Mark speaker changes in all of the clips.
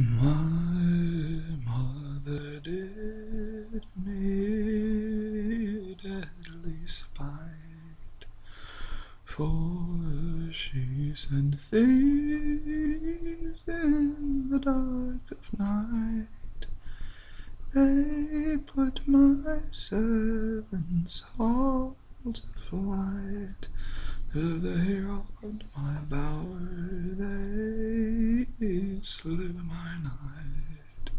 Speaker 1: My mother did me deadly spite, for she sent thieves in the dark of night. They put my servants all to flight. They robbed my bower, they slew my knight.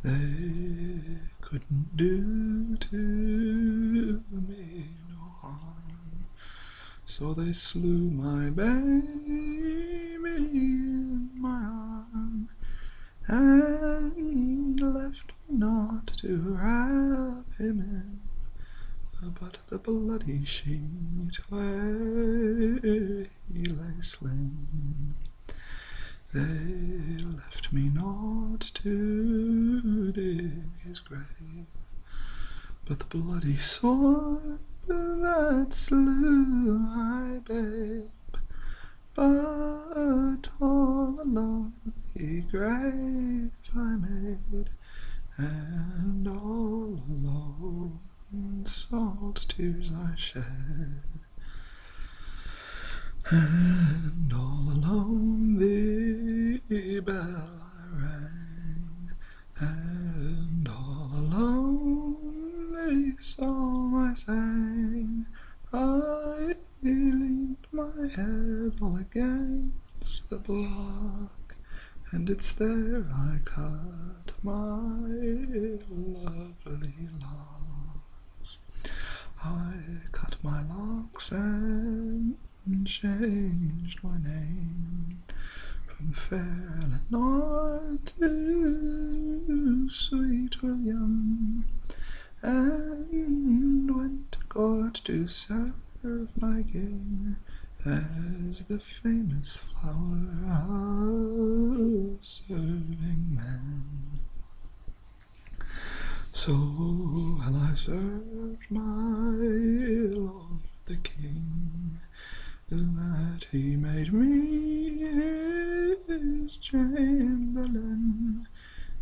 Speaker 1: They couldn't do to me no harm, so they slew my baby in my arm, and left me not to wrap him in, but the bloody sheet where he lay slain. They left me not to dig his grave, but the bloody sword that slew my babe. But all alone the grave I made, and all alone salt tears I shed, and all alone the bell I rang, and all alone the song I sang. I leaned my head all against the block, and it's there I cut my lovely locks. I cut my locks and changed my name from Fair Eleanor to Sweet William, and went to court to serve my king as the famous flower of serving men. So while I served my lord the king, that he made me his chamberlain,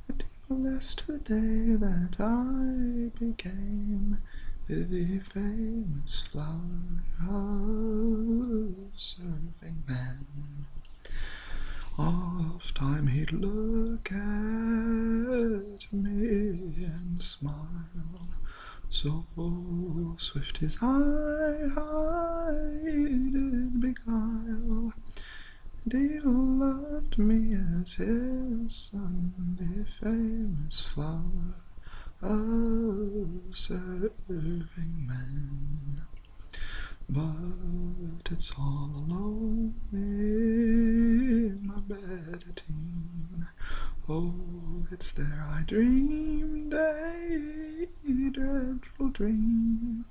Speaker 1: and he blessed the day that I became the famous flower of serving men. Oft time he'd look at me and smile, so swift his eye did beguile, and he loved me as his son, the famous flower of serving men. But it's all alone in my bedroom. Oh, it's there I dreamed a dreadful dream,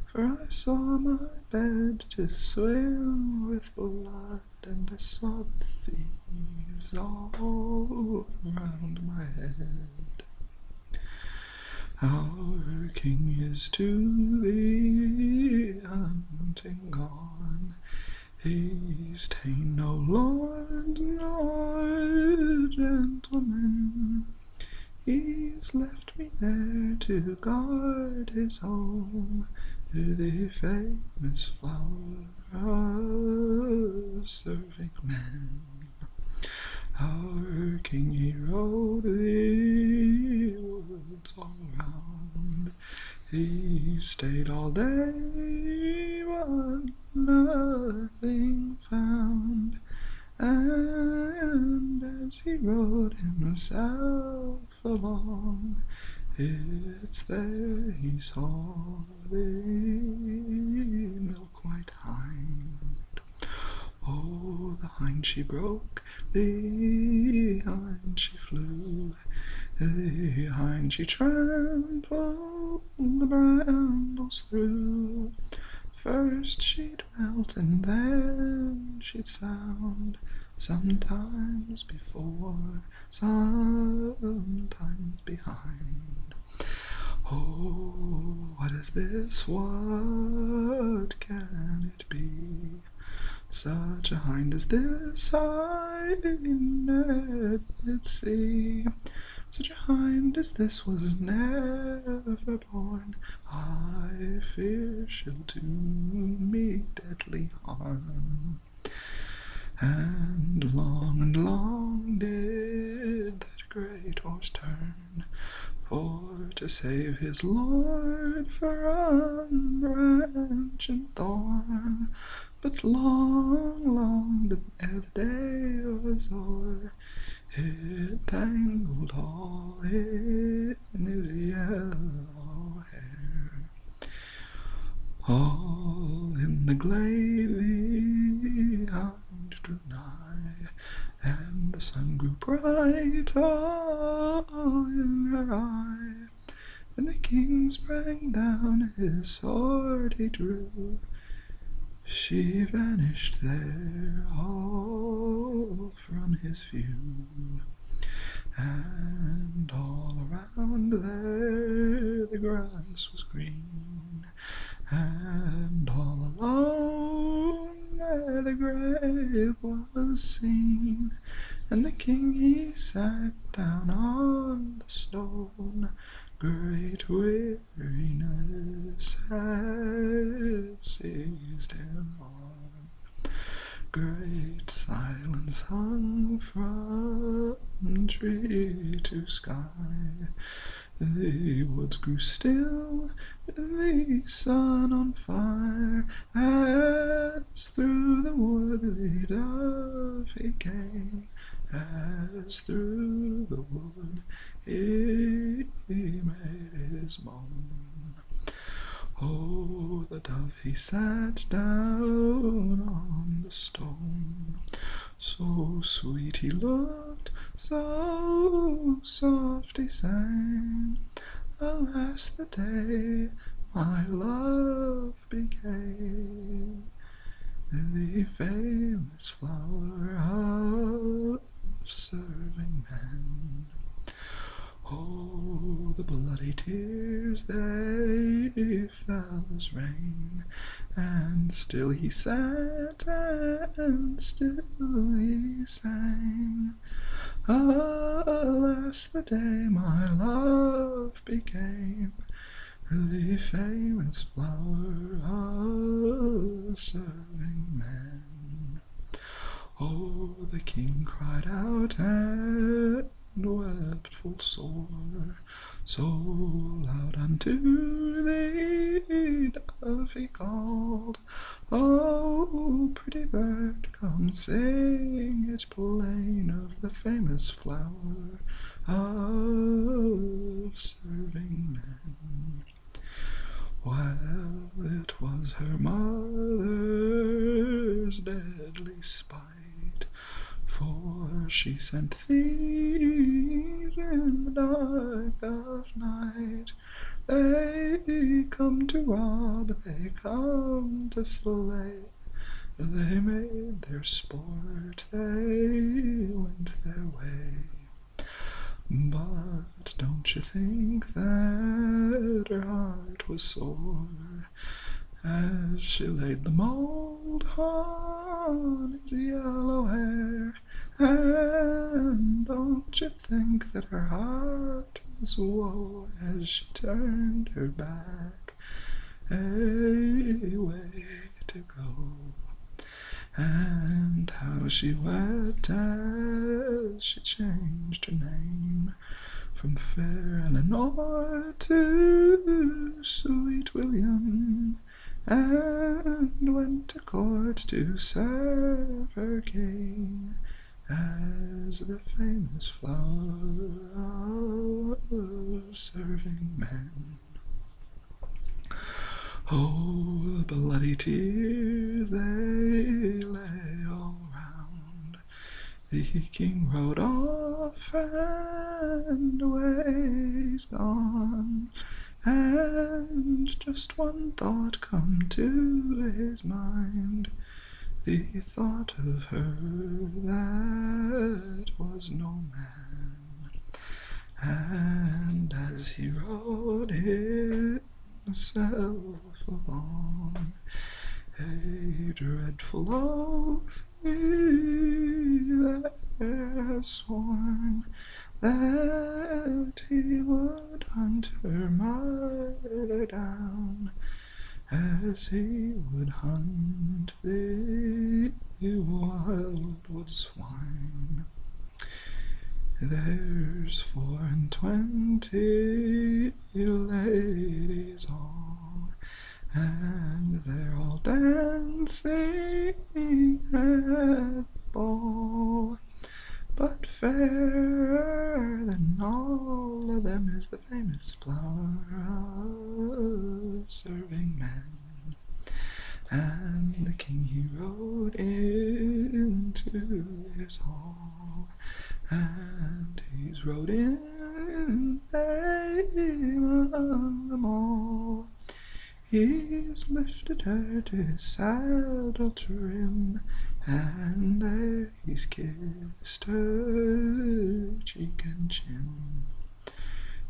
Speaker 1: for I saw my bed to swim with blood, and I saw the thieves all around my head. Our king is to the hunting gone, he's ta'en no lords nor gentlemen, he's left me there to guard his home, the famous flower of serving men. Our king he rode the woods all round, he stayed all day but nothing found, and as he rode himself along, it's there he saw the milk-white hind. Oh, the hind she broke, the hind she flew, the hind she trampled the brambles through. First she'd melt and then she'd sound, sometimes before, sometimes behind. Oh, what is this? What can it be? Such a hind as this I never did see. Such a hind as this was never born. I fear she'll do me deadly harm. And long did that great horse turn, for to save his lord from branch and thorn. But long did ere the day was o'er, it tangled all in his yellow hair. All in the glade the hound drew nigh, and the sun grew bright all in her eye. When the king sprang down, his sword he drew, she vanished there all from his view. And all around there the grass was green, and all alone there the grave was seen. And the king he sat down on the stone, great weariness had seized him on. Great silence hung from tree to sky. The woods grew still, the sun on fire, as through the wood the dove he came, as through the wood he made his moan. Oh, the dove he sat down on the stone, so sweet he looked, so soft he sang. Alas, the day my love became the famous flower of serving men. Oh, the bloody tears, they fell as rain, and still he sat, and still he sang. Alas, the day my love became the famous flower of serving men. Oh, the king cried out and wept full sore, so loud unto the dove he called, Oh, pretty bird, come sing it plain of the famous flower of serving men. Well, it was her mother's deadly spite, for she sent thieves in the dark of night. They come to rob, they come to slay, they made their sport, they went their way. But don't you think that her heart was sore as she laid the mold on his yellow hair? And don't you think that her heart was woe as she turned her back away to go? And how she wept as she changed her name from fair Eleanor to sweet William, and went to court to serve her king as the famous flower of serving men. Oh, the bloody tears, they lay all round. The king rode off, and away he's gone, and just one thought come to his mind, the thought of her that was no man. And as he rode himself along, a dreadful oath he there sworn, that he would hunt her mother down, as he would hunt the wildwood swine. There's 24 ladies all, and they're all dancing at the ball. But fairer than all of them is the famous flower of serving men. And the king he rode into his hall, and he's rode in among them all. He's lifted her to his saddle trim, and there he's kissed her cheek and chin.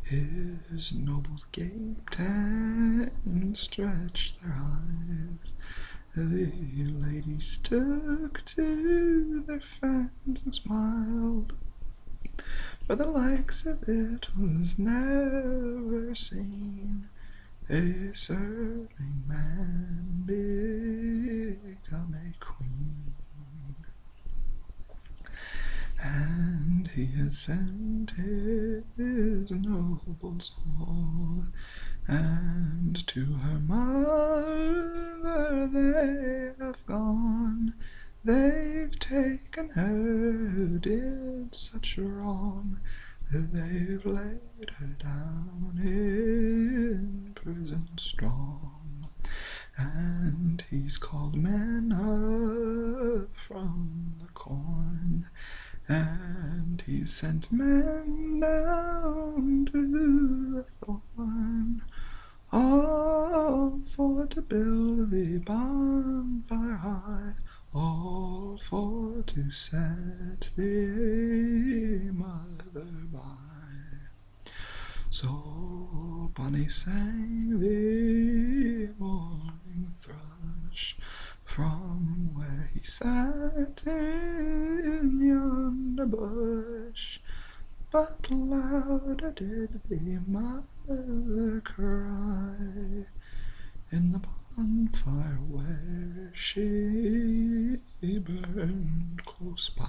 Speaker 1: His nobles gaped and stretched their eyes. The ladies took to their fans and smiled, for the likes of it was never seen. A serving man become a queen. And he has sent his nobles all, and to her mother they have gone. They've taken her who did such wrong, they've laid her down in prison strong. And he's called men up from the corn, and he's sent men down to the thorn, all for to build the bonfire high, all for to set the mother by. So Bonnie sang the morning thrush from where he sat in yonder bush, but louder did the mother cry in the bonfire where she burned close by.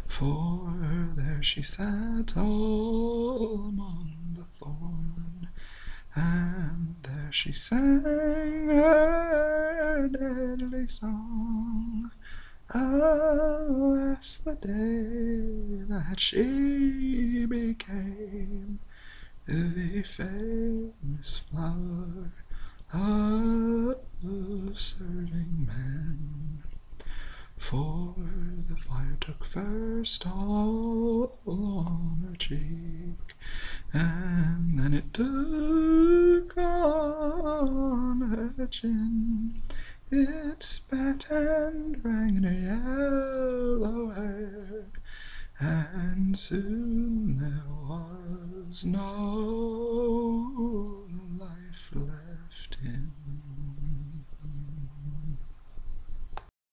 Speaker 1: For there she sat all among the thorn, and there she sang her deadly song. Alas, the day that she became the famous flower of serving men. For the fire took first all on her cheek, and then it took on her chin. It spat and rang in her yellow hair, and soon there was no life left in